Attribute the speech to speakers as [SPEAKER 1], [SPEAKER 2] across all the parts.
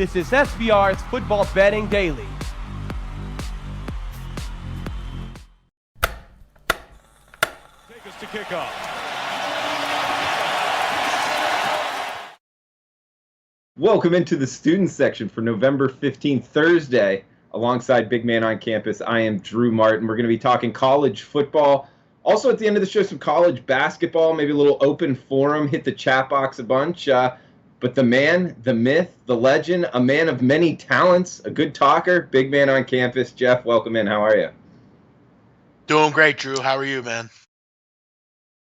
[SPEAKER 1] This is SBR's Football Betting Daily.
[SPEAKER 2] Take us to kickoff.
[SPEAKER 3] Welcome into the student section for November 15th, Thursday. Alongside Big Man on Campus, I am Drew Martin. We're going to be talking college football. Also, at the end of the show, some college basketball, maybe a little open forum, hit the chat box a bunch. But the man, the myth, the legend, a man of many talents, a good talker, Big Man on Campus. Jeff, welcome in. How are you?
[SPEAKER 4] Doing great, Drew. How are you, man?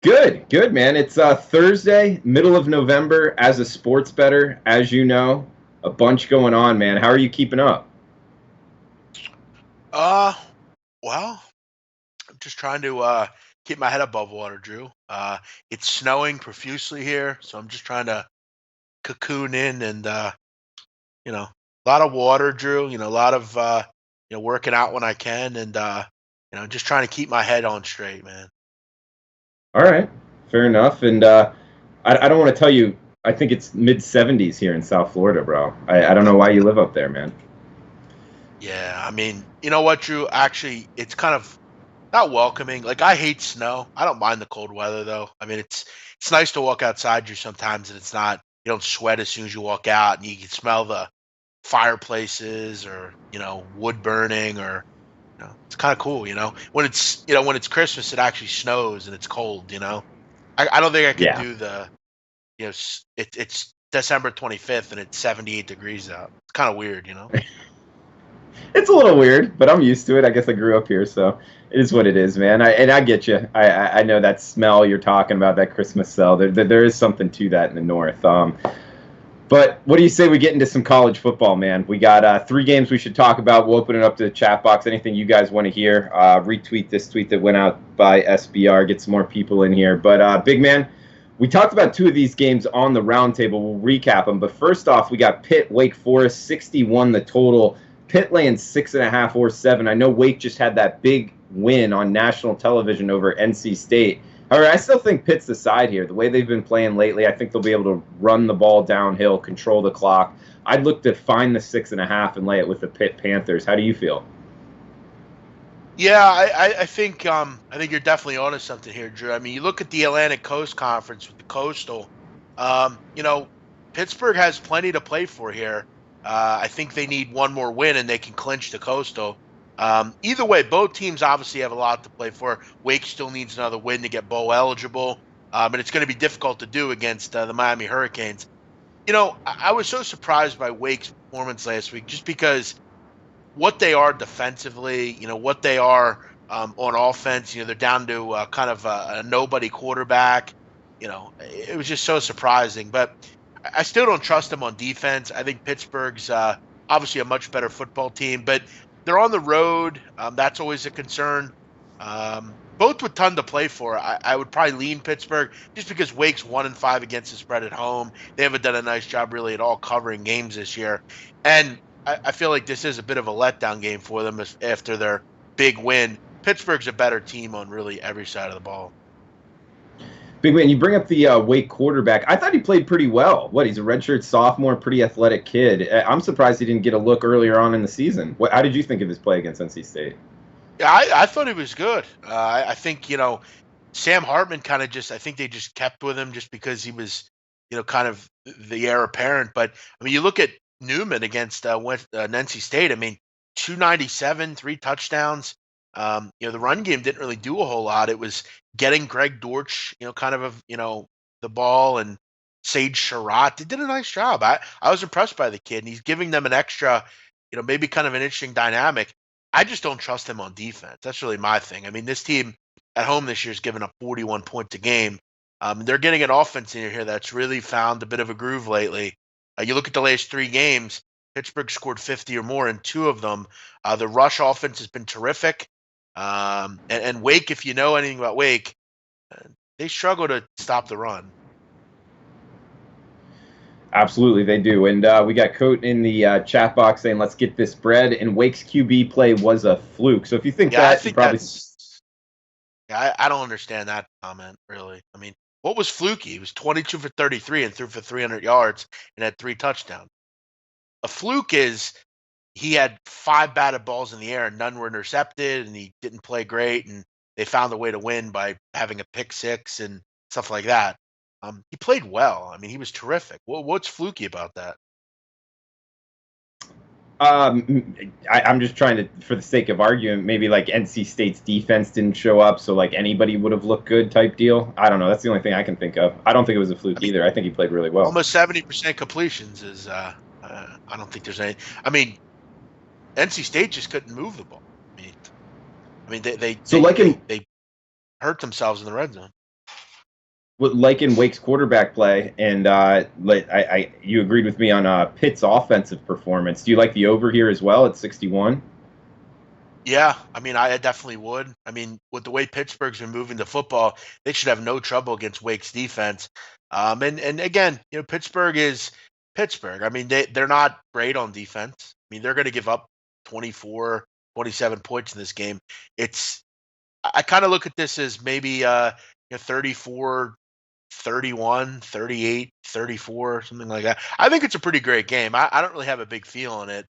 [SPEAKER 3] Good, man. It's Thursday, middle of November. As a sports bettor, as you know, a bunch going on, man. How are you keeping up?
[SPEAKER 4] Well, I'm just trying to keep my head above water, Drew. It's snowing profusely here, so I'm just trying to cocoon in and a lot of water, Drew. A lot of working out when I can, and just trying to keep my head on straight, man.
[SPEAKER 3] All right, fair enough. And I don't want to tell you, I think it's mid-70s here in South Florida, bro. I don't know why you live up there, man.
[SPEAKER 4] Yeah, I mean, you know what, Drew? Actually, it's kind of not welcoming. Like, I hate snow. I don't mind the cold weather, though. I mean, it's nice to walk outside, Drew, sometimes, and it's not, you don't sweat as soon as you walk out, and you can smell the fireplaces or, wood burning, or, it's kind of cool, when it's Christmas, it actually snows and it's cold, I don't think I could do it's December 25th and it's 78 degrees out. It's kind of weird,
[SPEAKER 3] It's a little weird, but I'm used to it. I guess I grew up here, so it is what it is, man. I get you. I know that smell you're talking about, that Christmas smell. There is something to that in the north. But what do you say we get into some college football, man? We got 3 games we should talk about. We'll open it up to the chat box. Anything you guys want to hear, retweet this tweet that went out by SBR. Get some more people in here. But big man, we talked about 2 of these games on the roundtable. We'll recap them. But first off, we got Pitt, Wake Forest, 61 the total. Pitt laying 6.5 or 7. I know Wake just had that big win on national television over NC State. However, I still think Pitt's the side here. The way they've been playing lately, I think they'll be able to run the ball downhill, control the clock. I'd look to find the 6.5 and lay it with the Pitt Panthers. How do you feel?
[SPEAKER 4] Yeah, I think you're definitely onto something here, Drew. I mean, you look at the Atlantic Coast Conference with the Coastal. Pittsburgh has plenty to play for here. I think they need one more win and they can clinch the Coastal. Either way, both teams obviously have a lot to play for. Wake still needs another win to get bowl eligible, and it's going to be difficult to do against the Miami Hurricanes. I was so surprised by Wake's performance last week just because what they are defensively, what they are on offense. They're down to kind of a nobody quarterback. It was just so surprising. But I still don't trust them on defense. I think Pittsburgh's obviously a much better football team, but they're on the road. That's always a concern. Both with ton to play for. I would probably lean Pittsburgh just because Wake's 1-5 against the spread at home. They haven't done a nice job really at all covering games this year. And I feel like this is a bit of a letdown game for them after their big win. Pittsburgh's a better team on really every side of the ball.
[SPEAKER 3] Big man, you bring up the Wake quarterback. I thought he played pretty well. He's a redshirt sophomore, pretty athletic kid. I'm surprised he didn't get a look earlier on in the season. How did you think of his play against NC State?
[SPEAKER 4] Yeah, I thought he was good. I think, Sam Hartman kind of I think they just kept with him just because he was, kind of the heir apparent. But, I mean, you look at Newman against NC State. I mean, 297, 3 touchdowns. The run game didn't really do a whole lot. It was getting Greg Dortch, kind of, the ball, and Sage Surratt. They did a nice job. I was impressed by the kid, and he's giving them an extra, maybe kind of an interesting dynamic. I just don't trust him on defense. That's really my thing. I mean, this team at home this year is giving up 41 points a game. They're getting an offense in here that's really found a bit of a groove lately. You look at the last 3 games, Pittsburgh scored 50 or more in 2 of them. The rush offense has been terrific. And Wake, if you know anything about Wake, they struggle to stop the run.
[SPEAKER 3] Absolutely, they do. And we got Coat in the chat box saying, let's get this bread. And Wake's QB play was a fluke. So if you think that, you probably...
[SPEAKER 4] I don't understand that comment, really. I mean, what was fluky? He was 22 for 33 and threw for 300 yards and had 3 touchdowns. A fluke is he had 5 batted balls in the air and none were intercepted, and he didn't play great, and they found a way to win by having a pick six and stuff like that. He played well. I mean, he was terrific. What's fluky about that?
[SPEAKER 3] I'm just trying to, for the sake of argument, maybe like NC State's defense didn't show up, so like anybody would have looked good type deal. I don't know. That's the only thing I can think of. I don't think it was a fluke either. I think he played really well.
[SPEAKER 4] Almost 70% completions is. I don't think there's any. I mean, NC State just couldn't move the ball. I mean, they hurt themselves in the red zone.
[SPEAKER 3] Like in Wake's quarterback play, and you agreed with me on Pitt's offensive performance. Do you like the over here as well at 61?
[SPEAKER 4] Yeah, I mean, I definitely would. I mean, with the way Pittsburgh's been moving the football, they should have no trouble against Wake's defense. And again, Pittsburgh is Pittsburgh. I mean, they're not great on defense. I mean, they're going to give up 24, 27 points in this game. I kind of look at this as maybe 34, 31, 38, 34, something like that. I think it's a pretty great game. I don't really have a big feel on it,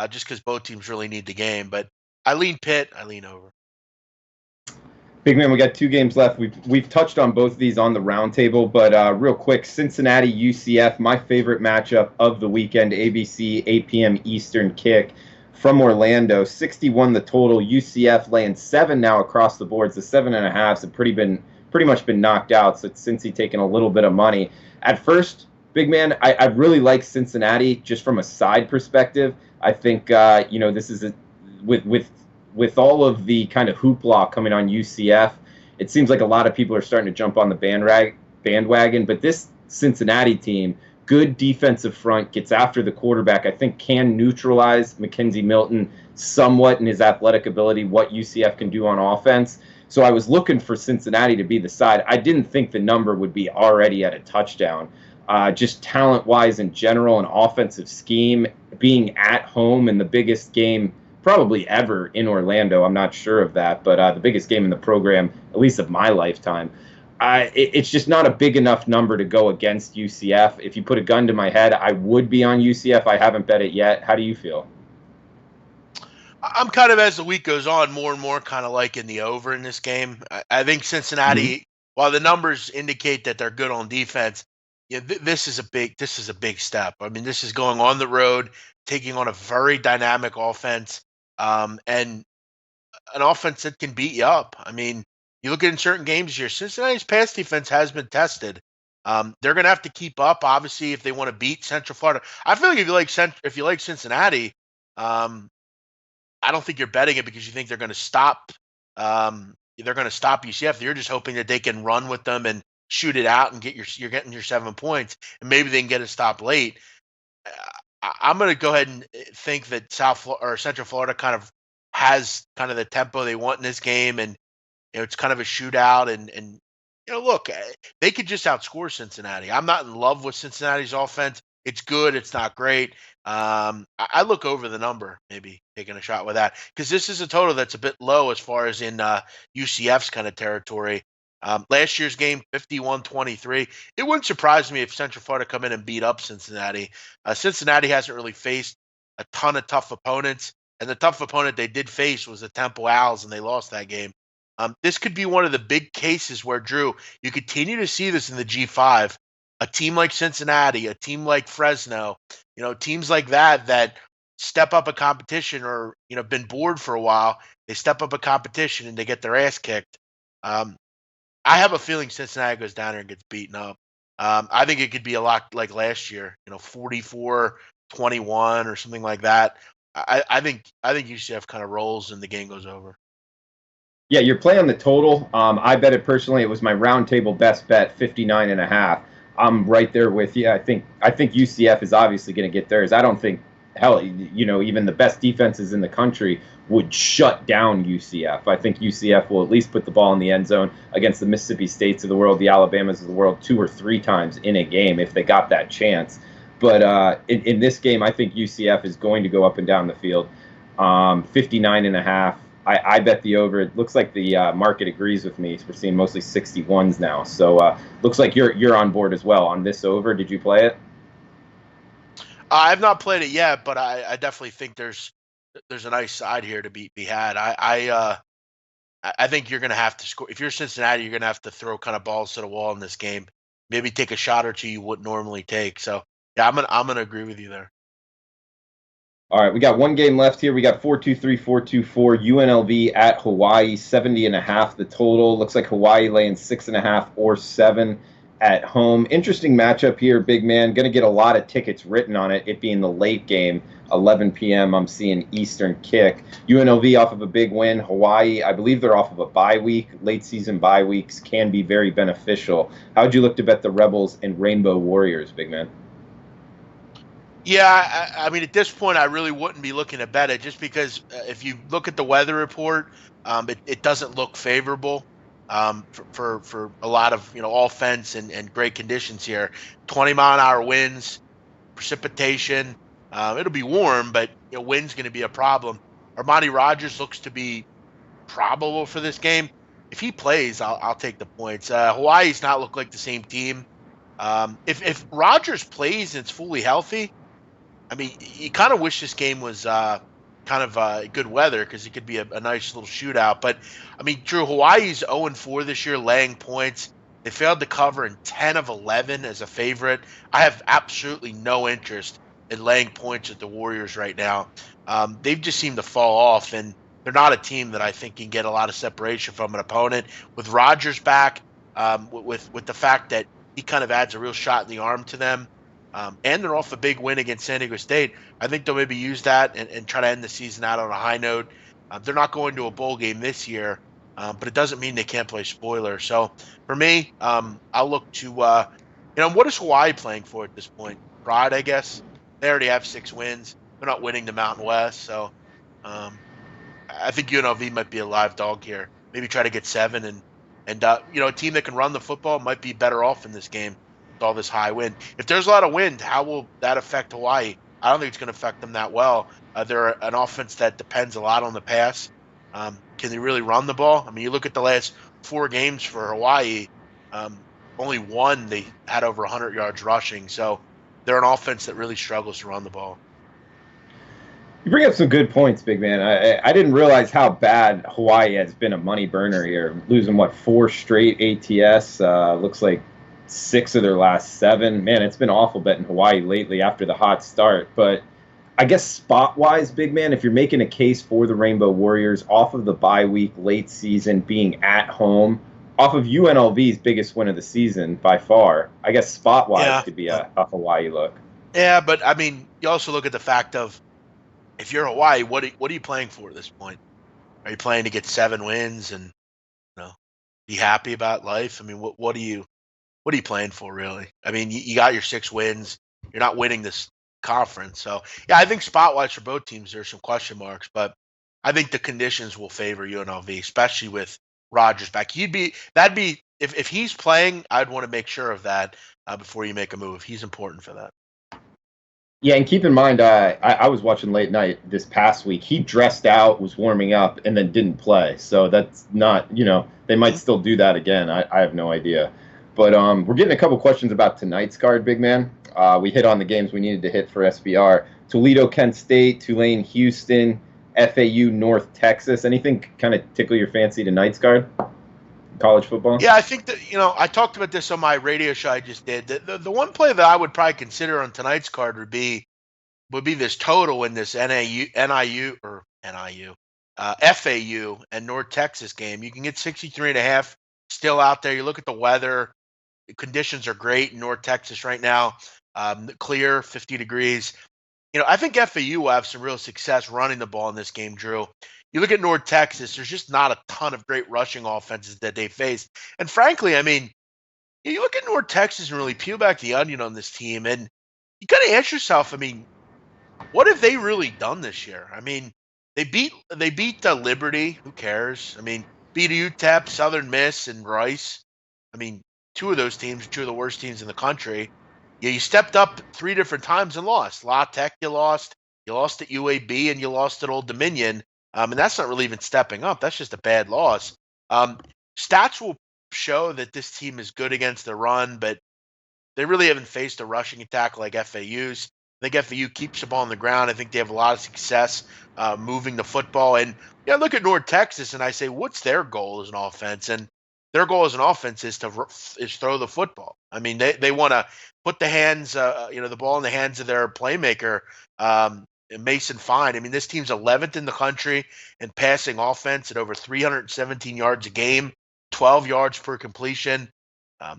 [SPEAKER 4] just because both teams really need the game. But I lean Pitt. I lean over.
[SPEAKER 3] Big man, we got 2 games left. We've touched on both of these on the roundtable, but real quick, Cincinnati UCF, my favorite matchup of the weekend. ABC 8 p.m. Eastern kick from Orlando. 61 the total. UCF laying 7 now across the boards. The 7.5s have pretty much been knocked out, so it's Cincy taking a little bit of money. At first, big man, I really like Cincinnati just from a side perspective. I think this is with all of the kind of hoopla coming on UCF, it seems like a lot of people are starting to jump on the bandwagon. But this Cincinnati team, good defensive front, gets after the quarterback, I think can neutralize Mackenzie Milton somewhat in his athletic ability, what UCF can do on offense. So I was looking for Cincinnati to be the side. I didn't think the number would be already at a touchdown. Just talent-wise in general, an offensive scheme, being at home in the biggest game probably ever in Orlando. I'm not sure of that, but the biggest game in the program, at least of my lifetime. It's just not a big enough number to go against UCF. If you put a gun to my head, I would be on UCF. I haven't bet it yet. How do you feel?
[SPEAKER 4] I'm kind of, as the week goes on, more and more kind of liking the over in this game. I think Cincinnati, while the numbers indicate that they're good on defense, this is a big step. I mean, this is going on the road, taking on a very dynamic offense, and an offense that can beat you up. I mean, you look at in certain games here, Cincinnati's pass defense has been tested. They're going to have to keep up, obviously, if they want to beat Central Florida. I feel like if you like Cincinnati, I don't think you're betting it because you think they're going to stop. They're going to stop UCF. You're just hoping that they can run with them and shoot it out and you're getting your 7 points, and maybe they can get a stop late. I'm going to go ahead and think that Central Florida kind of has kind of the tempo they want in this game, and it's kind of a shootout. And look, they could just outscore Cincinnati. I'm not in love with Cincinnati's offense. It's good. It's not great. I look over the number, maybe taking a shot with that, because this is a total that's a bit low as far as in UCF's kind of territory. Last year's game, 51-23. It wouldn't surprise me if Central Florida come in and beat up Cincinnati. Cincinnati hasn't really faced a ton of tough opponents, and the tough opponent they did face was the Temple Owls, and they lost that game. This could be one of the big cases where, Drew, you continue to see this in the G5. A team like Cincinnati, a team like Fresno, teams like that step up a competition or, been bored for a while. They step up a competition and they get their ass kicked. I have a feeling Cincinnati goes down there and gets beaten up. I think it could be a lot like last year, 44-21 or something like that. I think UCF kind of rolls and the game goes over.
[SPEAKER 3] Yeah, you're playing the total. I bet it personally. It was my roundtable best bet, 59.5. I'm right there with you. I think UCF is obviously going to get theirs. I don't think, even the best defenses in the country would shut down UCF. I think UCF will at least put the ball in the end zone against the Mississippi States of the world, the Alabamas of the world, 2 or 3 times in a game if they got that chance. But in this game, I think UCF is going to go up and down the field. 59.5. I bet the over. It looks like the market agrees with me. We're seeing mostly 61s now. So looks like you're on board as well on this over. Did you play it?
[SPEAKER 4] I've not played it yet, but I definitely think there's a nice side here to be had. I think you're going to have to score. If you're Cincinnati, you're going to have to throw kind of balls to the wall in this game. Maybe take a shot or two you wouldn't normally take. So yeah, I'm gonna agree with you there.
[SPEAKER 3] All right, we got one game left here. We got 4-2-3, 4-2-4. UNLV at Hawaii, 70.5 the total. Looks like Hawaii laying 6.5 or 7 at home. Interesting matchup here, big man. Going to get a lot of tickets written on it. It being the late game, 11 p.m. I'm seeing Eastern kick. UNLV off of a big win. Hawaii, I believe they're off of a bye week. Late season bye weeks can be very beneficial. How'd you look to bet the Rebels and Rainbow Warriors, big man?
[SPEAKER 4] Yeah, I mean, at this point, I really wouldn't be looking to bet it just because if you look at the weather report, it doesn't look favorable for a lot of offense and great conditions here. 20-mile-an-hour winds, precipitation. It'll be warm, but wind's going to be a problem. Armani Rogers looks to be probable for this game. If he plays, I'll take the points. Hawaii's not look like the same team. If Rogers plays and it's fully healthy, I mean, you kind of wish this game was kind of good weather because it could be a nice little shootout. But, I mean, Drew, Hawaii's 0-4 this year, laying points. They failed to cover in 10 of 11 as a favorite. I have absolutely no interest in laying points with the Warriors right now. They've just seemed to fall off, and they're not a team that I think can get a lot of separation from an opponent. With Rodgers back, with the fact that he kind of adds a real shot in the arm to them, and they're off a big win against San Diego State. I think they'll maybe use that and try to end the season out on a high note. They're not going to a bowl game this year, but it doesn't mean they can't play spoiler. So for me, I'll look to, what is Hawaii playing for at this point? Pride, I guess. They already have 6 wins. They're not winning the Mountain West. So I think UNLV might be a live dog here. Maybe try to get 7 and a team that can run the football might be better off in this game. All this high wind. If there's a lot of wind, how will that affect Hawaii? I don't think it's going to affect them that well. They're an offense that depends a lot on the pass. Can they really run the ball? I mean, you look at the last 4 games for Hawaii, only one they had over 100 yards rushing. So they're an offense that really struggles to run the ball.
[SPEAKER 3] You bring up some good points, big man. I didn't realize how bad Hawaii has been a money burner here. Losing, 4 straight ATS? Looks like 6 of their last 7. Man, it's been awful betting Hawaii lately after the hot start. But I guess spot-wise, big man, if you're making a case for the Rainbow Warriors off of the bye week, late season, being at home, off of UNLV's biggest win of the season by far, I guess spot-wise could be a Hawaii look.
[SPEAKER 4] Yeah, but I mean, you also look at the fact of if you're Hawaii, what are you playing for at this point? Are you playing to get 7 wins and be happy about life? I mean, what are you playing for, really? I mean, you got your 6 wins. You're not winning this conference. So, yeah, I think spot-wise for both teams, there's some question marks. But I think the conditions will favor UNLV, especially with Rodgers back. If he's playing, I'd want to make sure of that before you make a move. He's important for that.
[SPEAKER 3] Yeah, and keep in mind, I was watching late night this past week. He dressed out, was warming up, and then didn't play. So that's not, they might still do that again. I have no idea. But we're getting a couple questions about tonight's card, big man. We hit on the games we needed to hit for SBR. Toledo, Kent State, Tulane, Houston, FAU, North Texas. Anything kind of tickle your fancy tonight's card? College football?
[SPEAKER 4] Yeah, I think that, I talked about this on my radio show I just did. The one play that I would probably consider on tonight's card would be this total in this FAU and North Texas game. You can get 63.5 still out there. You look at the weather. The conditions are great in North Texas right now. Clear, 50 degrees. I think FAU will have some real success running the ball in this game, Drew. You look at North Texas, there's just not a ton of great rushing offenses that they faced. And frankly, I mean, you look at North Texas and really peel back the onion on this team, and you got to ask yourself, I mean, what have they really done this year? I mean, they beat Liberty. Who cares? I mean, beat UTEP, Southern Miss, and Rice. I mean, 2 of those teams are 2 of the worst teams in the country. Yeah, you stepped up 3 different times and lost. La Tech, you lost. You lost at UAB, and you lost at Old Dominion. And that's not really even stepping up. That's just a bad loss. Stats will show that this team is good against the run, but they really haven't faced a rushing attack like FAU's. I think FAU keeps the ball on the ground. I think they have a lot of success moving the football. And I look at North Texas and I say, what's their goal as an offense? And their goal as an offense is to throw the football. I mean, they want to put the ball in the hands of their playmaker, Mason Fine. I mean, this team's 11th in the country in passing offense at over 317 yards a game, 12 yards per completion.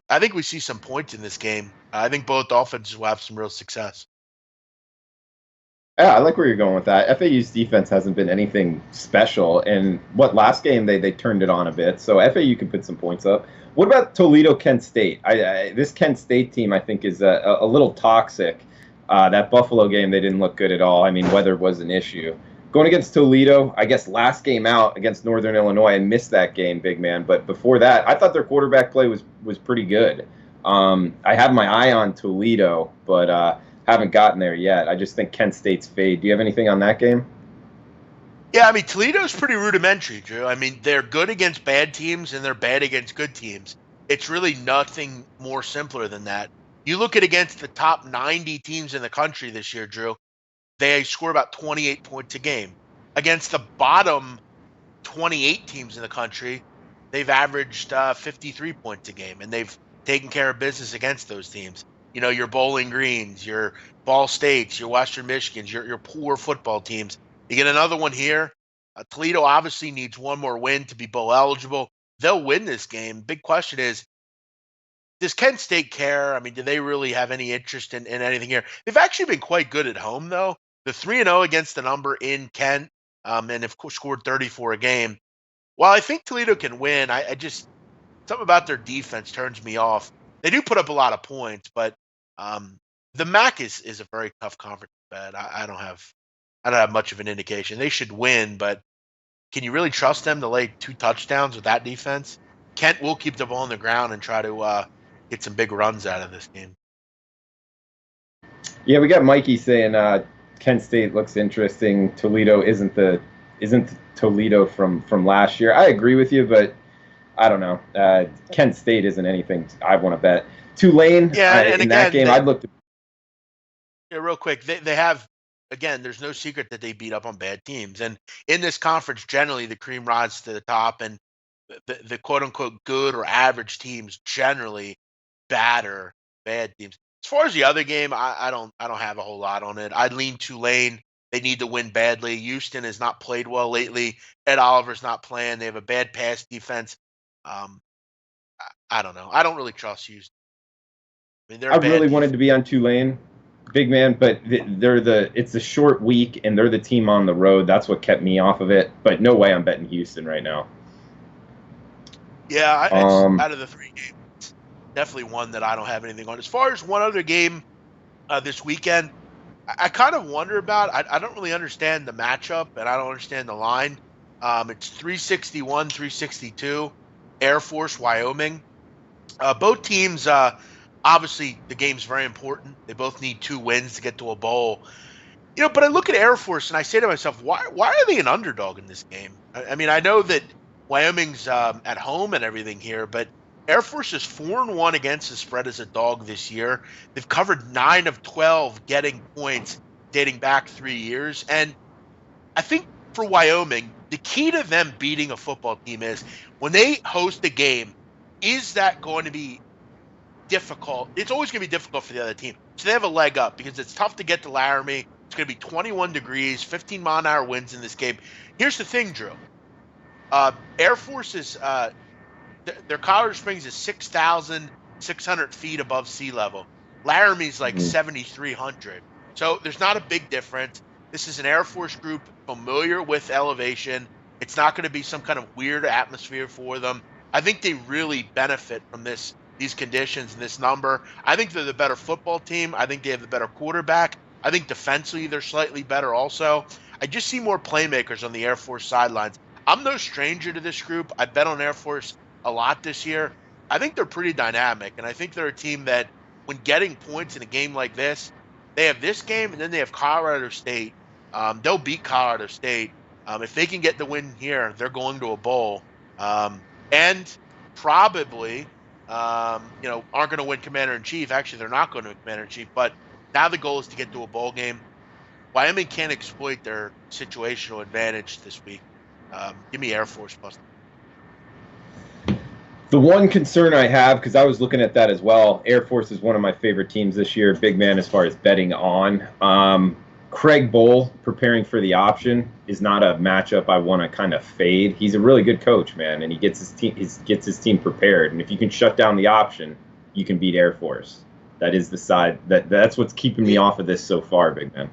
[SPEAKER 4] I think we see some points in this game. I think both offenses will have some real success.
[SPEAKER 3] Yeah, I like where you're going with that. FAU's defense hasn't been anything special, and last game they turned it on a bit, so FAU can put some points up. What about Toledo, Kent State? This Kent State team, I think, is a little toxic. That Buffalo game, they didn't look good at all. I mean, weather was an issue. Going against Toledo, I guess last game out against Northern Illinois, I missed that game, big man. But before that, I thought their quarterback play was pretty good. I have my eye on Toledo, but haven't gotten there yet. I just think Kent State's fade. Do you have anything on that game?
[SPEAKER 4] Yeah, I mean, Toledo's pretty rudimentary, Drew. I mean, they're good against bad teams and they're bad against good teams. It's really nothing more simpler than that. You look at against the top 90 teams in the country this year, Drew, they score about 28 points a game. Against the bottom 28 teams in the country, they've averaged 53 points a game, and they've taken care of business against those teams. Your Bowling Greens, your Ball States, your Western Michigans, your poor football teams. You get another one here. Toledo obviously needs one more win to be bowl eligible. They'll win this game. Big question is, does Kent State care? I mean, do they really have any interest in anything here? They've actually been quite good at home, though. The 3-0 against the number in Kent, and have scored 34 a game. While I think Toledo can win, I just something about their defense turns me off. They do put up a lot of points, but the MAC is a very tough conference to bet. I don't have much of an indication. They should win, but can you really trust them to lay 2 touchdowns with that defense? Kent will keep the ball on the ground and try to get some big runs out of this game.
[SPEAKER 3] Yeah, we got Mikey saying Kent State looks interesting. Toledo isn't Toledo from last year. I agree with you, but I don't know. Kent State isn't anything I want to bet. Tulane,
[SPEAKER 4] yeah,
[SPEAKER 3] in that game, I'd look.
[SPEAKER 4] Yeah, real quick, they have, again, there's no secret that they beat up on bad teams. And in this conference, generally, the cream rises to the top, and the quote-unquote good or average teams generally batter bad teams. As far as the other game, I don't have a whole lot on it. I'd lean Tulane. They need to win badly. Houston has not played well lately. Ed Oliver's not playing. They have a bad pass defense. I don't know. I don't really trust Houston. I mean,
[SPEAKER 3] I really wanted to be on Tulane, big man, but it's a short week and they're the team on the road. That's what kept me off of it. But no way I'm betting Houston right now.
[SPEAKER 4] Yeah, out of the 3 games, definitely one that I don't have anything on. As far as one other game this weekend, I kind of wonder about. I don't really understand the matchup, and I don't understand the line. It's 361, 362, Air Force, Wyoming. Both teams, obviously, the game's very important. They both need 2 wins to get to a bowl. But I look at Air Force and I say to myself, why are they an underdog in this game? I mean, I know that Wyoming's at home and everything here, but Air Force is 4-1 against the spread as a dog this year. They've covered 9 of 12 getting points dating back 3 years. And I think for Wyoming, the key to them beating a football team is when they host a game, is that going to be difficult? It's always going to be difficult for the other team. So they have a leg up because it's tough to get to Laramie. It's going to be 21 degrees, 15-mile-an-hour winds in this game. Here's the thing, Drew. Air Force is their Colorado Springs is 6,600 feet above sea level. Laramie's like 7,300. So there's not a big difference. This is an Air Force group familiar with elevation. It's not going to be some kind of weird atmosphere for them. I think they really benefit from these conditions and this number. I think they're the better football team. I think they have the better quarterback. I think defensively they're slightly better also. I just see more playmakers on the Air Force sidelines. I'm no stranger to this group. I bet on Air Force a lot this year. I think they're pretty dynamic, and I think they're a team that, when getting points in a game like this, they have this game, and then they have Colorado State. They'll beat Colorado State. If they can get the win here, they're going to a bowl. And probably, aren't going to win Commander-in-Chief. Actually, they're not going to win Commander-in-Chief, but Now the goal is to get to a bowl game. Wyoming can't exploit their situational advantage this week. Give me Air Force plus.
[SPEAKER 3] The one concern I have, because I was looking at that as well, Air Force is one of my favorite teams this year, big man as far as betting on. Craig Bowl preparing for the option is not a matchup I want to kind of fade. He's a really good coach, man, and he gets his team prepared. And if you can shut down the option, you can beat Air Force. That is the side that's what's keeping me off of this so far, big man.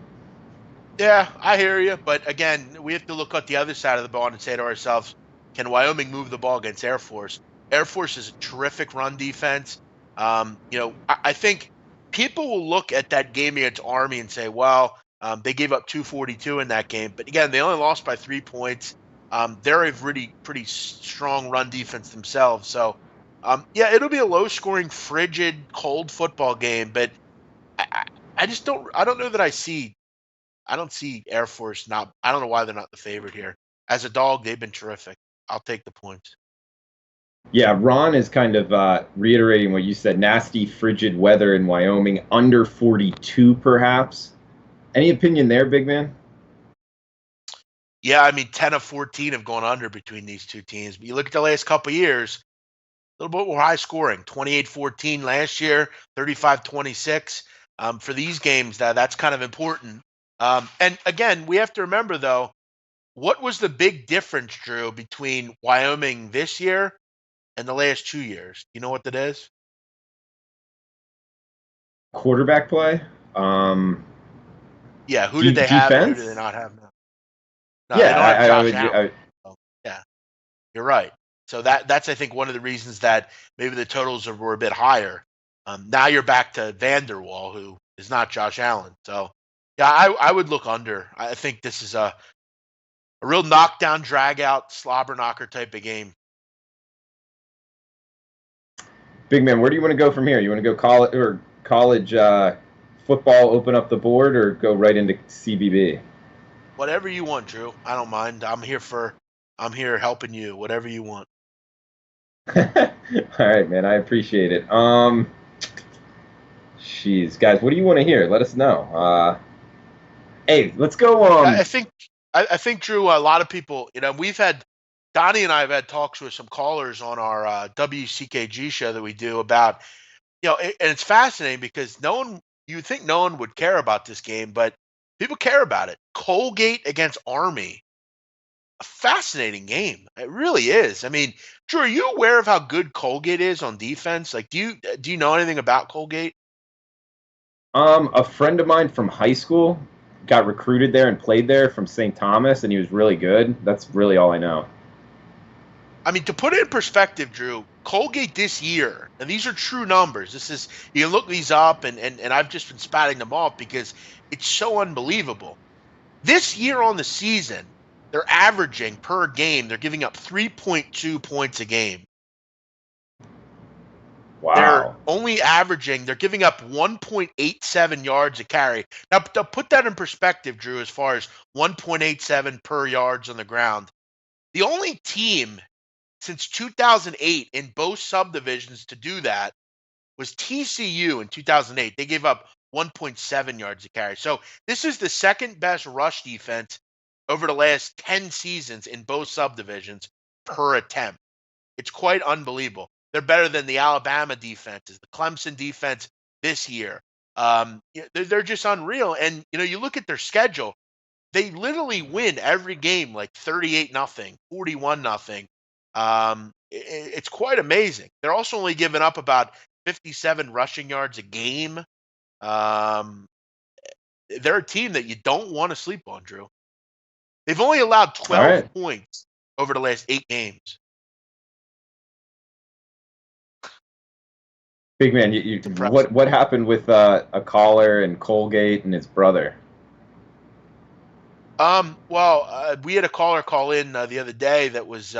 [SPEAKER 4] Yeah, I hear you, but again, we have to look at the other side of the ball and say to ourselves, can Wyoming move the ball against Air Force? Air Force is a terrific run defense. I think people will look at that game against Army and say, well, they gave up 242 in that game. But again, they only lost by 3 points. They're a pretty strong run defense themselves. So, yeah, it'll be a low-scoring, frigid, cold football game. But I just don't know that I don't see Air Force not. I don't know why they're not the favorite here. As a dog, they've been terrific. I'll take the points.
[SPEAKER 3] Yeah, Ron is kind of reiterating what you said. Nasty, frigid weather in Wyoming, under 42 perhaps. Any opinion there, big man?
[SPEAKER 4] Yeah, I mean, 10 of 14 have gone under between these two teams. But you look at the last couple of years, a little bit more high scoring. 28-14 last year, 35-26. For these games, that's kind of important. And again, we have to remember, though, what was the big difference, Drew, between Wyoming this year and the last 2 years? You know what that is?
[SPEAKER 3] Quarterback play.
[SPEAKER 4] Yeah, who did they have and who
[SPEAKER 3] defense?
[SPEAKER 4] did they not have now? No, they
[SPEAKER 3] Yeah,
[SPEAKER 4] don't have Josh
[SPEAKER 3] I
[SPEAKER 4] Allen. So, yeah, you're right. So that's I think one of the reasons that maybe the totals were a bit higher. Now you're back to Vanderwall, who is not Josh Allen. So yeah, I would look under. I think this is a real knockdown, drag out, slobber knocker type of game.
[SPEAKER 3] big man, where do you want to go from here? You want to go college football, open up the board, or go right into CBB?
[SPEAKER 4] Whatever you want, Drew. I don't mind. I'm here helping you. Whatever you want.
[SPEAKER 3] All right, man. I appreciate it. Jeez, guys, what do you want to hear? Let us know. Hey, let's go.
[SPEAKER 4] I think Drew. A lot of people. Donnie and I have had talks with some callers on our WCKG show that we do about. And it's fascinating because you would think no one would care about this game, but people care about it. Colgate against Army. A fascinating game. It really is. I mean, Drew, are you aware of how good Colgate is on defense? Like, do you know anything about Colgate?
[SPEAKER 3] A friend of mine from high school got recruited there and played there from St. Thomas, and he was really good. That's really all I know.
[SPEAKER 4] I mean, to put it in perspective, Drew, Colgate this year, and these are true numbers. You can look these up, and I've just been spatting them off because it's so unbelievable. This year on the season, they're averaging per game, they're giving up 3.2 points a game.
[SPEAKER 3] Wow.
[SPEAKER 4] They're giving up 1.87 yards a carry. Now, to put that in perspective, Drew, as far as 1.87 per yards on the ground, the only team since 2008 in both subdivisions to do that was TCU in 2008. They gave up 1.7 yards a carry. So this is the second best rush defense over the last 10 seasons in both subdivisions per attempt. It's quite unbelievable. They're better than the Alabama defenses, the Clemson defense this year. They're just unreal. And, you look at their schedule, they literally win every game like 38-0, 41-0. It's quite amazing. They're also only giving up about 57 rushing yards a game. They're a team that you don't want to sleep on, Drew. They've only allowed 12 points over the last 8 games.
[SPEAKER 3] Big man, what happened with a caller and Colgate and his brother?
[SPEAKER 4] We had a caller call in the other day that was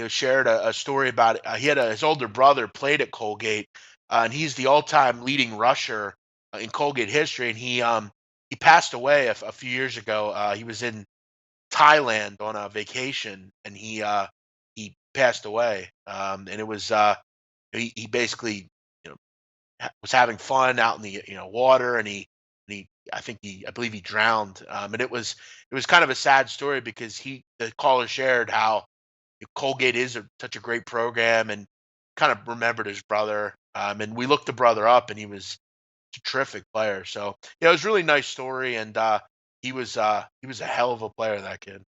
[SPEAKER 4] shared a story about it. His older brother played at Colgate, and he's the all-time leading rusher in Colgate history, and he passed away a few years ago. He was in Thailand on a vacation, and he passed away. And it was he basically was having fun out in the water, and he I believe he drowned. And it was kind of a sad story because the caller shared how Colgate is such a great program and kind of remembered his brother. And we looked the brother up, and he was a terrific player. So yeah, it was a really nice story, and he was a hell of a player, that kid.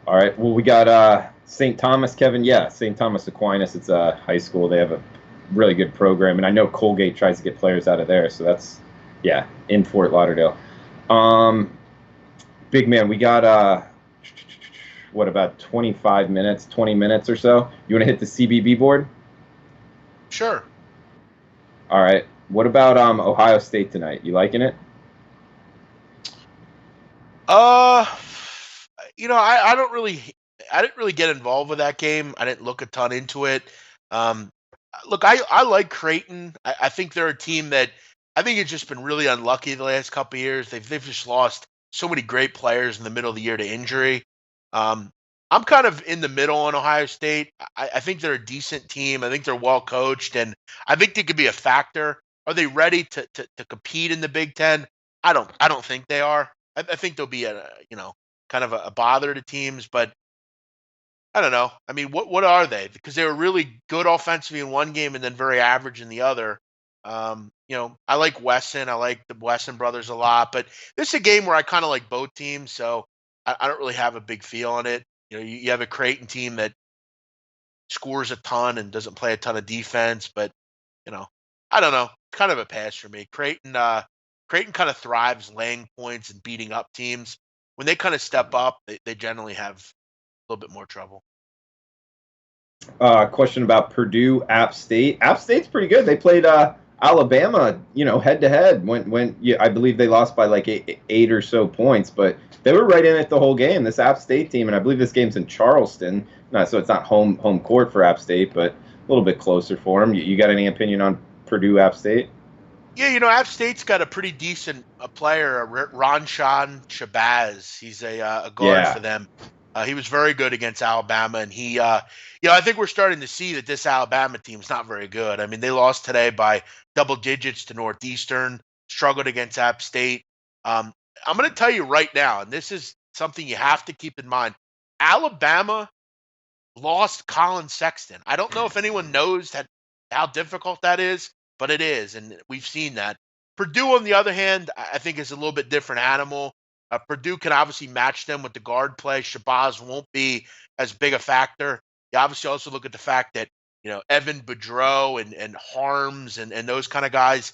[SPEAKER 3] All right. Well, we got St. Thomas, Kevin. Yeah, St. Thomas Aquinas. It's a high school. They have a really good program, and I know Colgate tries to get players out of there. So that's in Fort Lauderdale. Big man, we got what about 25 minutes, 20 minutes or so? You want to hit the CBB board?
[SPEAKER 4] Sure.
[SPEAKER 3] All right. What about Ohio State tonight? You liking it?
[SPEAKER 4] I didn't really get involved with that game. I didn't look a ton into it. Um, Look, I like Creighton. I think they're a team that I think it's just been really unlucky the last couple of years. They've just lost so many great players in the middle of the year to injury. Um, I'm kind of in the middle on Ohio State. I think they're a decent team. I think they're well coached, and I think they could be a factor. Are they ready to compete in the Big Ten? I don't think they are. I think they'll be kind of a bother to teams, but I don't know. I mean, what are they? Because they were really good offensively in one game and then very average in the other. I like Wesson. I like the Wesson brothers a lot, but this is a game where I kind of like both teams, so I don't really have a big feel on it. You have a Creighton team that scores a ton and doesn't play a ton of defense, but you know, I don't know. Kind of a pass for me. Creighton kind of thrives laying points and beating up teams. When they kind of step up, they generally have a little bit more trouble.
[SPEAKER 3] Question about Purdue, App State. App State's pretty good. They played Alabama, head to head. I believe they lost by like eight or so points, but they were right in it the whole game. This App State team, and I believe this game's in Charleston. So it's not home court for App State, but a little bit closer for them. You got any opinion on Purdue, App State?
[SPEAKER 4] Yeah, App State's got a pretty decent player, Ronshan Shabazz. He's a guard for them. He was very good against Alabama, and I think we're starting to see that this Alabama team's not very good. I mean, they lost today by double digits to Northeastern, struggled against App State. I'm going to tell you right now, and this is something you have to keep in mind. Alabama lost Colin Sexton. I don't know if anyone knows how difficult that is, but it is, and we've seen that. Purdue, on the other hand, I think is a little bit different animal. Purdue can obviously match them with the guard play. Shabazz won't be as big a factor. You obviously also look at the fact that Evan Boudreau and Harms and those kind of guys,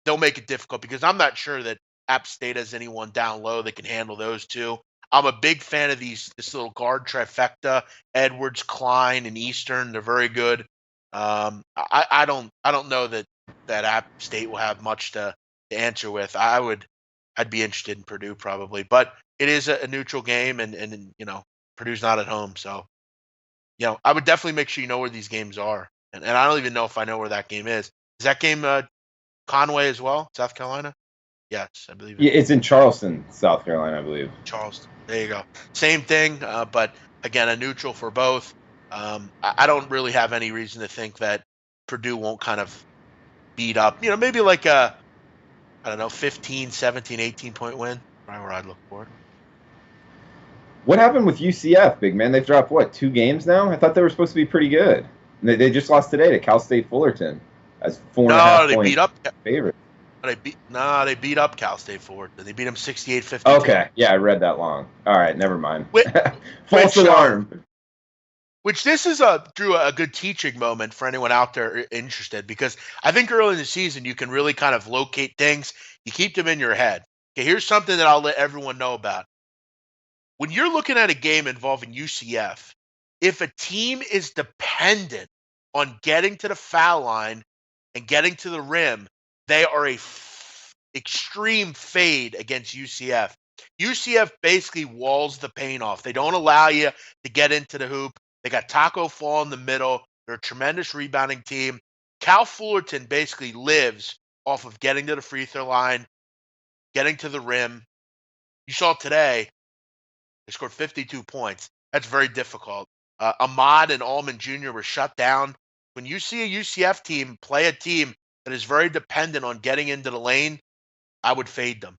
[SPEAKER 4] they'll make it difficult because I'm not sure that App State has anyone down low that can handle those two. I'm a big fan of this little guard trifecta: Edwards, Klein, and Eastern. They're very good. I don't know that App State will have much to answer with. I'd be interested in Purdue probably, but it is a neutral game, and Purdue's not at home, so I would definitely make sure you know where these games are, and I don't even know if I know where that game is. Is that game Conway as well, South Carolina? Yes, I believe it.
[SPEAKER 3] Yeah, it's in Charleston, South Carolina, I believe.
[SPEAKER 4] Charleston. There you go. Same thing, but again, a neutral for both. I don't really have any reason to think that Purdue won't kind of beat up, maybe like a, I don't know, 15, 17, 18-point win. Probably where I'd look for it.
[SPEAKER 3] What happened with UCF, big man? They've dropped, 2 games now? I thought they were supposed to be pretty good. They just lost today to Cal State Fullerton as 4.5 point
[SPEAKER 4] beat up
[SPEAKER 3] favorite.
[SPEAKER 4] They beat up Cal State Fullerton. They beat them 68-52.
[SPEAKER 3] Okay, yeah, I read that long. All right, never mind. False alarm.
[SPEAKER 4] Which this is Drew, a good teaching moment for anyone out there interested, because I think early in the season you can really kind of locate things. You keep them in your head. Okay, here's something that I'll let everyone know about. When you're looking at a game involving UCF, if a team is dependent on getting to the foul line and getting to the rim, they are extreme fade against UCF. UCF basically walls the paint off. They don't allow you to get into the hoop. They got Taco Fall in the middle. They're a tremendous rebounding team. Cal Fullerton basically lives off of getting to the free throw line, getting to the rim. You saw today, they scored 52 points. That's very difficult. Ahmad and Allman Jr. were shut down. When you see a UCF team play a team that is very dependent on getting into the lane, I would fade them.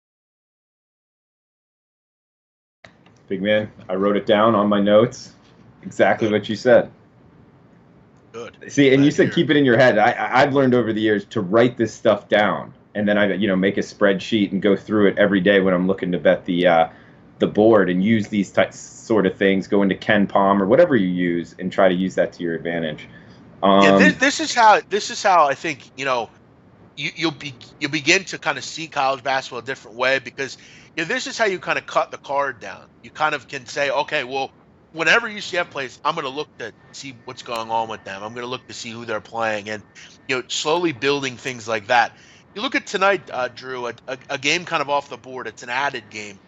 [SPEAKER 3] Big man, I wrote it down on my notes. Exactly
[SPEAKER 4] Good.
[SPEAKER 3] what you said.
[SPEAKER 4] Good.
[SPEAKER 3] See, and
[SPEAKER 4] Glad
[SPEAKER 3] you
[SPEAKER 4] to
[SPEAKER 3] said
[SPEAKER 4] hear
[SPEAKER 3] keep it in your head. I've learned over the years to write this stuff down, and then I make a spreadsheet and go through it every day when I'm looking to bet the board, and use these sort of things. Go into Ken Palm or whatever you use, and try to use that to your advantage.
[SPEAKER 4] Yeah, this is how I think you'll begin to kind of see college basketball a different way, because this is how you kind of cut the card down. You kind of can say, okay, well, whenever UCF plays, I'm going to look to see what's going on with them. I'm going to look to see who they're playing, and slowly building things like that. You look at tonight, Drew, a game kind of off the board. It's an added game.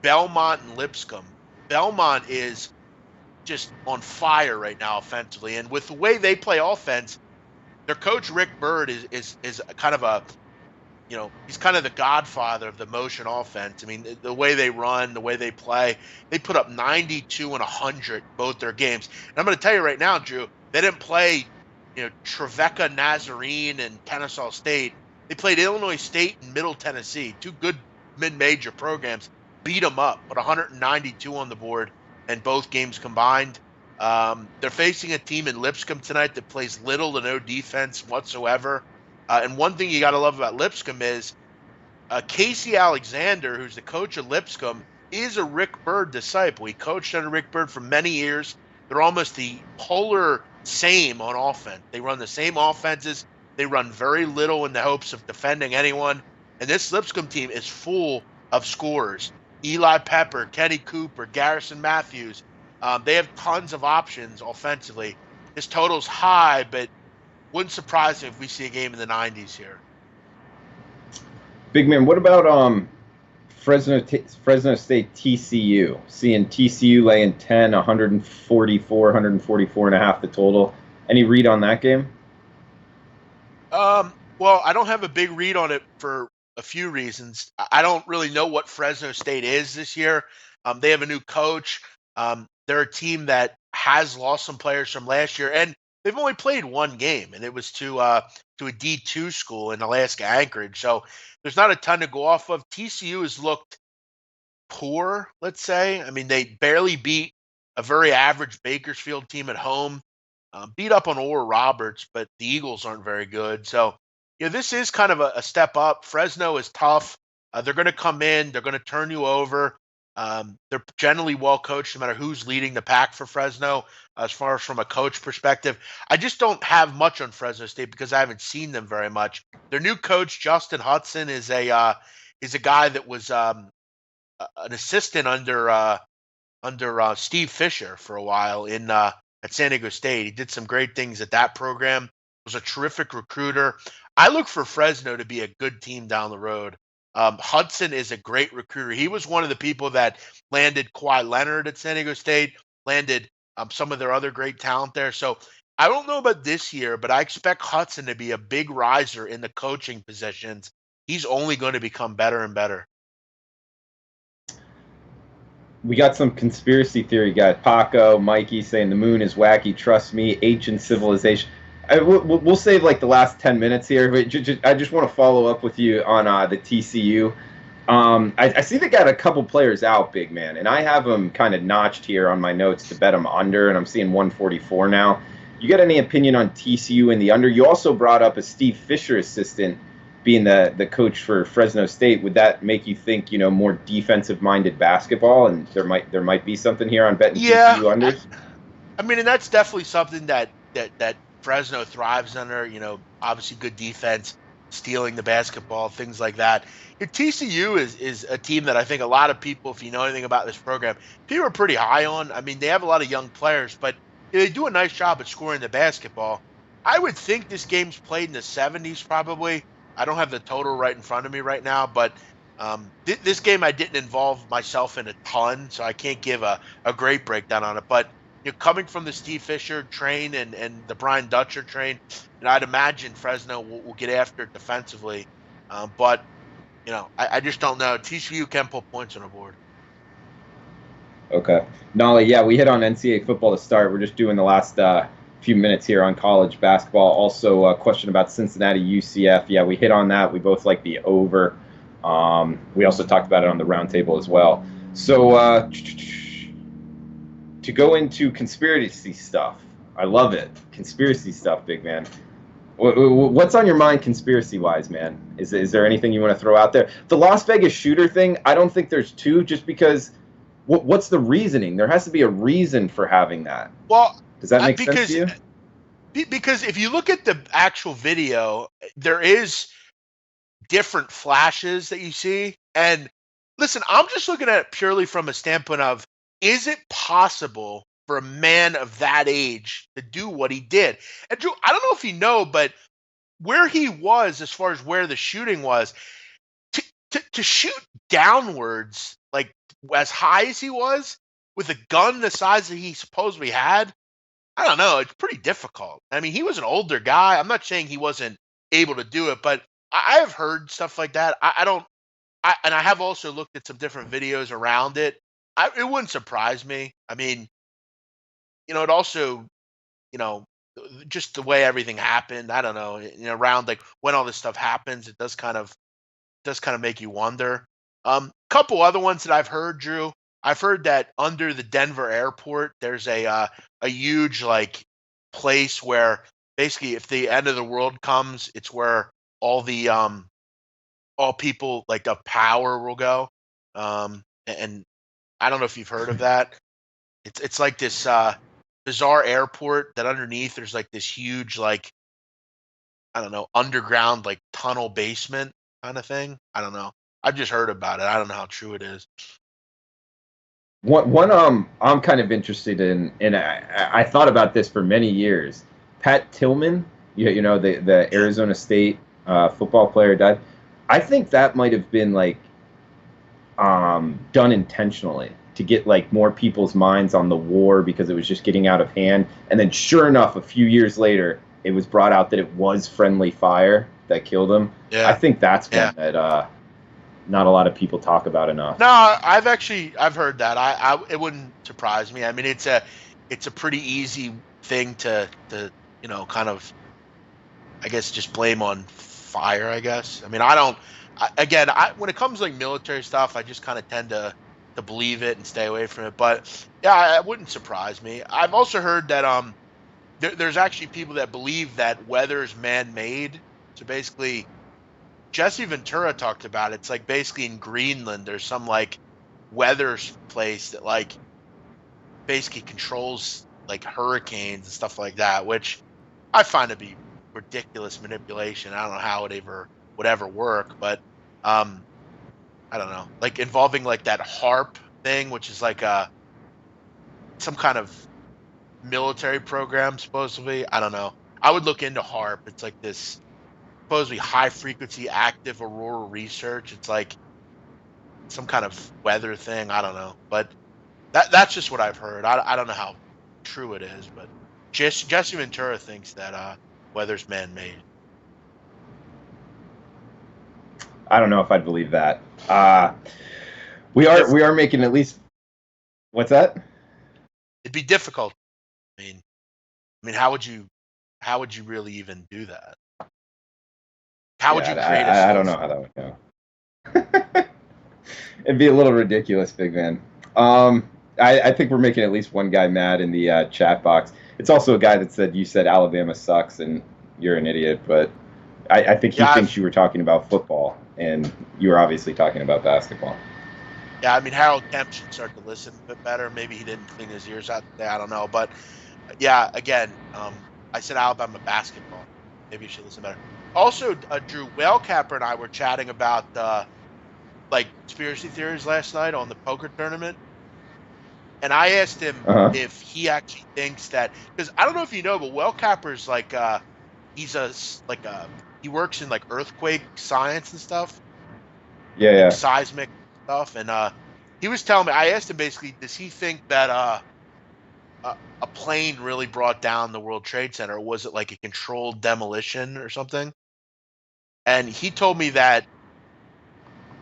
[SPEAKER 4] Belmont and Lipscomb. Belmont is just on fire right now offensively, and with the way they play offense, their coach Rick Byrd is kind of he's kind of the godfather of the motion offense. I mean, the way they run, the way they play, they put up 92 and 100 both their games. And I'm going to tell you right now, Drew, they didn't play Trevecca Nazarene and Kennesaw State. They played Illinois State and Middle Tennessee, two good mid-major programs. Beat them up, put 192 on the board, and both games combined. They're facing a team in Lipscomb tonight that plays little to no defense whatsoever. And one thing you got to love about Lipscomb is Casey Alexander, who's the coach of Lipscomb, is a Rick Byrd disciple. He coached under Rick Byrd for many years. They're almost the polar same on offense. They run the same offenses. They run very little in the hopes of defending anyone. And this Lipscomb team is full of scorers. Eli Pepper, Kenny Cooper, Garrison Matthews. They have tons of options offensively. This total's high, but wouldn't surprise me if we see a game in the 90s here.
[SPEAKER 3] Big man, what about Fresno State TCU? Seeing TCU laying 10, 144 and a half the total. Any read on that game?
[SPEAKER 4] Well, I don't have a big read on it for a few reasons. I don't really know what Fresno State is this year. They have a new coach. They're a team that has lost some players from last year, and they've only played one game, and it was to a D2 school in Alaska Anchorage. So there's not a ton to go off of. TCU has looked poor, let's say. I mean, they barely beat a very average Bakersfield team at home. Beat up on Oral Roberts, but the Eagles aren't very good. So, this is kind of a step up. Fresno is tough. They're going to come in. They're going to turn you over. They're generally well coached, no matter who's leading the pack for Fresno, as far as from a coach perspective. I just don't have much on Fresno State because I haven't seen them very much. Their new coach, Justin Hudson, is a guy that was an assistant under Steve Fisher for a while at San Diego State. He did some great things at that program. Was a terrific recruiter. I look for Fresno to be a good team down the road. Hudson is a great recruiter. He was one of the people that landed Kawhi Leonard at San Diego State, landed some of their other great talent there. So I don't know about this year, but I expect Hudson to be a big riser in the coaching positions. He's only going to become better and better.
[SPEAKER 3] We got some conspiracy theory guys. Paco, Mikey saying the moon is wacky. Trust me, ancient civilization. We'll save like the last 10 minutes here, but I just want to follow up with you on the TCU. I see they got a couple players out, big man, and I have them kind of notched here on my notes to bet them under, and I'm seeing 144 now. You got any opinion on TCU and the under? You also brought up a Steve Fisher assistant being the coach for Fresno State. Would that make you think, more defensive-minded basketball, and there might be something here on betting TCU unders?
[SPEAKER 4] I mean, and that's definitely something that Fresno thrives under. Obviously good defense, stealing the basketball, things like that. TCU is a team that I think a lot of people, if you know anything about this program, people are pretty high on. I mean, they have a lot of young players, but they do a nice job at scoring the basketball. I would think this game's played in the 70s probably. I don't have the total right in front of me right now, but this game I didn't involve myself in a ton, so I can't give a great breakdown on it. But coming from the Steve Fisher train and the Brian Dutcher train, I'd imagine Fresno will get after it defensively. But I just don't know. TCU can put points on the board.
[SPEAKER 3] Okay. Nolly, yeah, we hit on NCAA football to start. We're just doing the last few minutes here on college basketball. Also, a question about Cincinnati UCF. Yeah, we hit on that. We both like the over. We also talked about it on the roundtable as well. So to go into conspiracy stuff, I love it. Conspiracy stuff, big man. What's on your mind conspiracy-wise, man? Is there anything you want to throw out there? The Las Vegas shooter thing, I don't think there's two, just because what's the reasoning? There has to be a reason for having that.
[SPEAKER 4] Well,
[SPEAKER 3] does that make sense to you?
[SPEAKER 4] Because if you look at the actual video, there is different flashes that you see. And listen, I'm just looking at it purely from a standpoint of, is it possible for a man of that age to do what he did? And Drew, I don't know if you know, but where he was, as far as where the shooting was, to shoot downwards, like as high as he was, with a gun the size that he supposedly had, I don't know. It's pretty difficult. I mean, he was an older guy. I'm not saying he wasn't able to do it, but I have heard stuff like that. And I have also looked at some different videos around it. It wouldn't surprise me. I mean, it also, just the way everything happened. I don't know. Around like when all this stuff happens, it does kind of make you wonder. Couple other ones that I've heard, Drew. I've heard that under the Denver airport, there's a huge like place where basically if the end of the world comes, it's where all the all people like of power will go. And I don't know if you've heard of that. It's like this bizarre airport that underneath there's like this huge like, I don't know, underground like tunnel basement kind of thing. I don't know. I've just heard about it. I don't know how true it is.
[SPEAKER 3] One I'm kind of interested in, and I thought about this for many years. Pat Tillman, the Arizona State football player died. I think that might have been like done intentionally to get like more people's minds on the war because it was just getting out of hand. And then sure enough, a few years later, it was brought out that it was friendly fire that killed him.
[SPEAKER 4] Yeah.
[SPEAKER 3] I think that's one that not a lot of people talk about enough.
[SPEAKER 4] No, I've heard that. It wouldn't surprise me. I mean, it's a pretty easy thing to kind of, I guess, just blame on fire, I guess. I mean, when it comes to like military stuff, I just kind of tend to believe it and stay away from it. But yeah, it wouldn't surprise me. I've also heard that there's actually people that believe that weather is man-made. So basically, Jesse Ventura talked about it. It's like basically in Greenland, there's some like weather place that like basically controls like hurricanes and stuff like that, which I find to be ridiculous manipulation. I don't know how it would ever work, but I don't know, like involving like that HARP thing, which is like some kind of military program supposedly. I don't know. I would look into HARP. It's like this supposedly high frequency active aurora research. It's like some kind of weather thing. I don't know, but that's just what I've heard. I don't know how true it is, but Jesse Ventura thinks that weather's man-made.
[SPEAKER 3] I don't know if I'd believe that. We are making at least. What's that?
[SPEAKER 4] It'd be difficult. I mean, how would you really even do that? How would you create
[SPEAKER 3] I don't know how that would go. It'd be a little ridiculous, big man. I think we're making at least one guy mad in the chat box. It's also a guy that said you said Alabama sucks and you're an idiot, but I think he thinks you were talking about football and you were obviously talking about basketball.
[SPEAKER 4] Yeah, I mean, Harold Kemp should start to listen a bit better. Maybe he didn't clean his ears out today. I don't know. But, yeah, again, I said Alabama basketball. Maybe you should listen better. Also, Drew, Whale-Capper and I were chatting about, like, conspiracy theories last night on the poker tournament. And I asked him if he actually thinks that – because I don't know if you know, but Whale-Capper's like he works in, like, earthquake science and stuff.
[SPEAKER 3] Yeah.
[SPEAKER 4] Seismic stuff, and he was telling me. I asked him basically, does he think that a plane really brought down the World Trade Center, or was it like a controlled demolition or something? And he told me that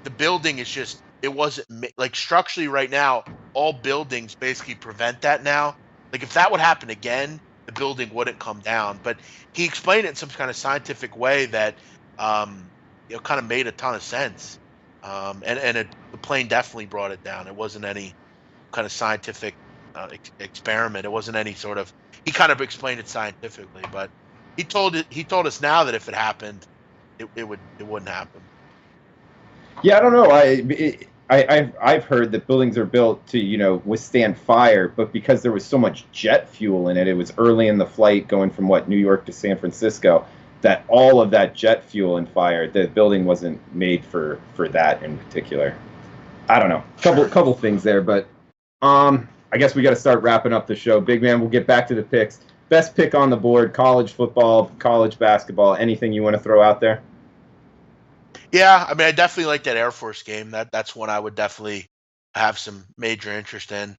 [SPEAKER 4] the building is just it wasn't like structurally right now. All buildings basically prevent that now. Like if that would happen again, the building wouldn't come down. But he explained it in some kind of scientific way that kind of made a ton of sense. The plane definitely brought it down. It wasn't any kind of scientific experiment. It wasn't any sort of. He kind of explained it scientifically, but he told us now that if it happened, it wouldn't happen.
[SPEAKER 3] Yeah, I don't know. I've heard that buildings are built to withstand fire, but because there was so much jet fuel in it, it was early in the flight going from New York to San Francisco, that all of that jet fuel and fire, the building wasn't made for that in particular. I don't know. Couple things there, but I guess we got to start wrapping up the show. Big man, we'll get back to the picks. Best pick on the board: college football, college basketball. Anything you want to throw out there?
[SPEAKER 4] Yeah, I mean, I definitely like that Air Force game. That's one I would definitely have some major interest in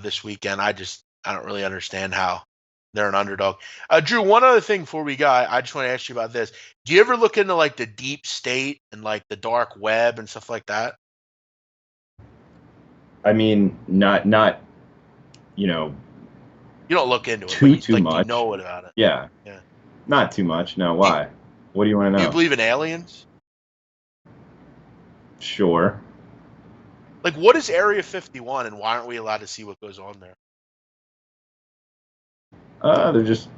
[SPEAKER 4] this weekend. I don't really understand how they're an underdog. Drew, one other thing before we go, I just want to ask you about this. Do you ever look into like the deep state and like the dark web and stuff like that?
[SPEAKER 3] I mean, not
[SPEAKER 4] You don't look into it.
[SPEAKER 3] Too much.
[SPEAKER 4] You know about it.
[SPEAKER 3] Yeah. Not too much. No, why? What do you want to know?
[SPEAKER 4] Do you believe in aliens?
[SPEAKER 3] Sure.
[SPEAKER 4] Like, what is Area 51, and why aren't we allowed to see what goes on there?
[SPEAKER 3] They're just,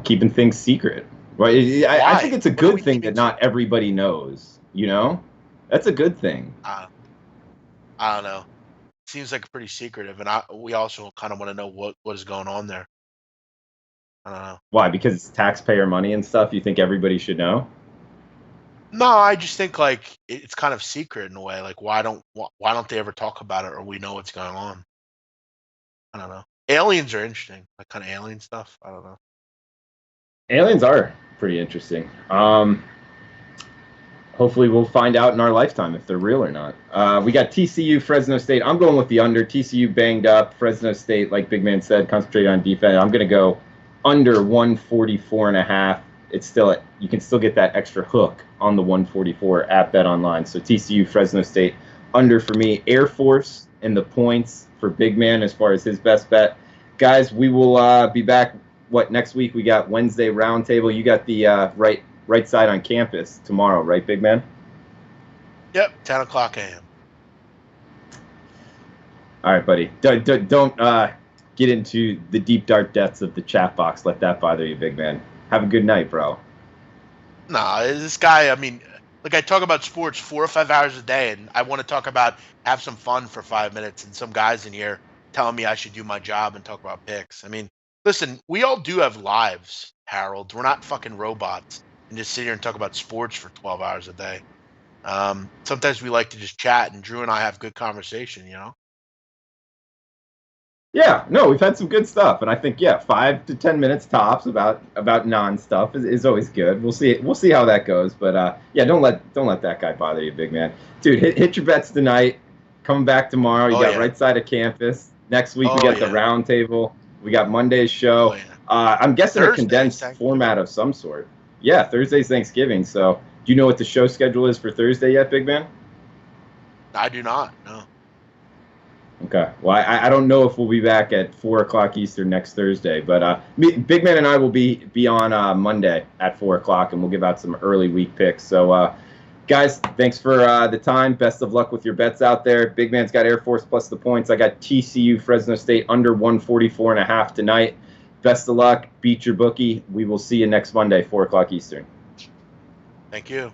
[SPEAKER 3] keeping things secret. Right? I think it's a good thing that not everybody knows. That's a good thing.
[SPEAKER 4] I don't know. Seems like pretty secretive, and we also kind of want to know what is going on there. I don't know.
[SPEAKER 3] Why? Because it's taxpayer money and stuff. You think everybody should know?
[SPEAKER 4] No, I just think like it's kind of secret in a way. Like, why don't they ever talk about it, or we know what's going on? I don't know. Aliens are interesting, like kind of alien stuff. I don't know.
[SPEAKER 3] Aliens are pretty interesting. Hopefully we'll find out in our lifetime if they're real or not. We got TCU, Fresno State. I'm going with the under. TCU banged up. Fresno State, like Big Man said, concentrate on defense. I'm going to go under 144.5. It's still you can still get that extra hook on the 144 at Bet Online. So TCU, Fresno State, under for me. Air Force and the points for Big Man as far as his best bet. Guys, we will be back. Next week? We got Wednesday roundtable. You got the right side on campus tomorrow, right, Big Man?
[SPEAKER 4] Yep, 10 o'clock a.m.
[SPEAKER 3] All right, buddy. Don't get into the deep, dark depths of the chat box. Let that bother you, Big Man. Have a good night, bro.
[SPEAKER 4] Nah, this guy, I mean, like I talk about sports 4 or 5 hours a day, and I want to have some fun for 5 minutes, and some guys in here telling me I should do my job and talk about picks. I mean, listen, we all do have lives, Harold. We're not fucking robots and just sit here and talk about sports for 12 hours a day. Sometimes we like to just chat, and Drew and I have good conversation,
[SPEAKER 3] Yeah, no, we've had some good stuff, and I think 5 to 10 minutes tops about non-stuff is always good. We'll see how that goes, but don't let that guy bother you, Big Man. Dude, hit your bets tonight. Coming back tomorrow. You got right side of campus. Next week we got the round table. We got Monday's show. I'm guessing Thursday, a condensed format of some sort. Yeah, Thursday's Thanksgiving. So, do you know what the show schedule is for Thursday yet, Big Man?
[SPEAKER 4] I do not. No.
[SPEAKER 3] Okay. Well, I don't know if we'll be back at 4 o'clock Eastern next Thursday, but Big Man and I will be on Monday at 4 o'clock, and we'll give out some early week picks. So, guys, thanks for the time. Best of luck with your bets out there. Big Man's got Air Force plus the points. I got TCU, Fresno State under 144.5 tonight. Best of luck. Beat your bookie. We will see you next Monday, 4 o'clock Eastern.
[SPEAKER 4] Thank you.